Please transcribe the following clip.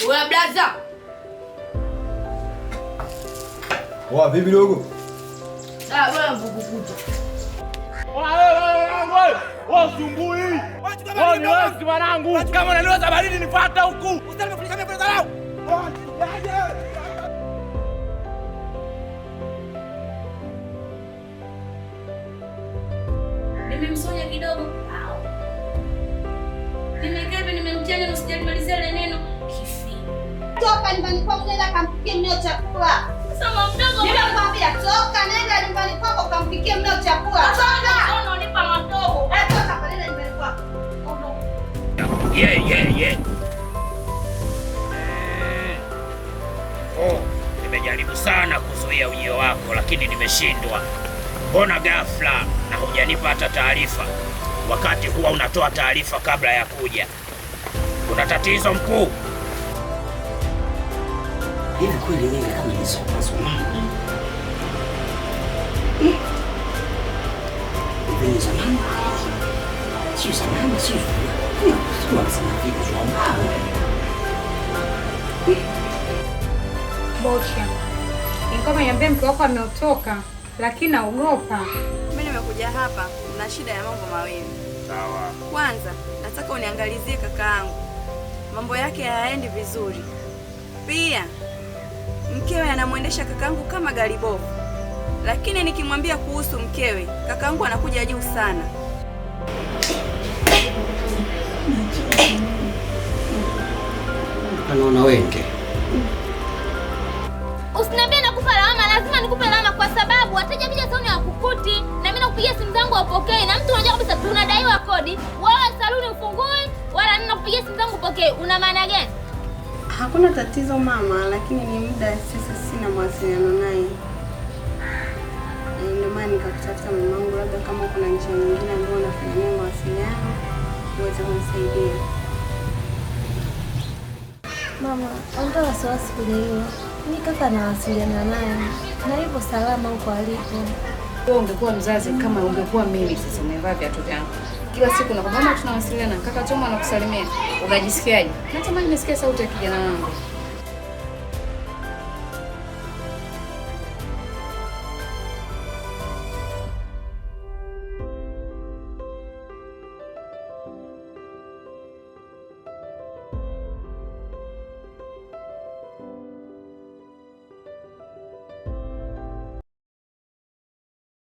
Wewe blaza. Wa vipi dogo? Wewe mvukukuta. Wewe usumbui. Wewe ni wewe mwanangu. Kama unaniweza baridi nifuata huku. Usitaki kufanya kama vile dharau. Nimemsonya kidogo. Nimekebe nimemchanya usijamalizia ile neno kifi. Toka nyumbani kwako nenda kampikie mmeo chakula. Sasa mdogo, nimekwambia toka nenda nyumbani kwako kampikie mmeo chakula. Toka. Unanipa madogo. Toka pale nyumbani kwako. Yeah. Nimejaribu sana kuzuia ujio wako lakini nimeshindwa. Mbona ghafla na hujanipa hata taarifa? Wakati huwa unatoa taarifa kabla ya kuja. Kuna tatizo mkuu? Hivi kweli wewe kama ni soma. Hivi zamani. Sio zamani sio. Sio sana vipi tunaomba. Bocha. Ingoma niambie mke wako ameotoka, lakini naogopa. Mimi nimekuja hapa na shida ya mambo mawili. Sawa. Kwanza, nataka uniangalizie kakaangu. Mambo yake hayaendi vizuri. Pia, mkewe anamwendesha kakaangu kama gari bovu. Lakini nikimwambia kuhusu mkewe, kakaangu anakuja juu sana. Anaona wengi. Usiniambie nakupa lawama, lazima nikupe lawama kwa sababu wateja kija saluni hawakukuti na mimi nakupigia simu zangu upokee na mtu unajua kabisa tunadaiwa kodi. Wewe saluni ufungui wala ninakupigia simu zangu upokee. Una maana gani? Hakuna tatizo mama, lakini ni muda sasa sina mawasiliano naye. Ndio maana nikakutafuta mamangu, labda kama kuna njia nyingine ambayo unafanya mawasiliano uweze kunisaidia. Mama, ondoa wasiwasi kwenye hilo. Mimi kaka nawasiliana naye na yupo salama huko alipo. Wewe ungekuwa mzazi kama ungekuwa mimi sasa umevaa viatu vyangu. Kila siku na kwa mama tunawasiliana, kaka Toma anakusalimia. Unajisikiaje? Natamani nisikie sauti ya kijana wangu.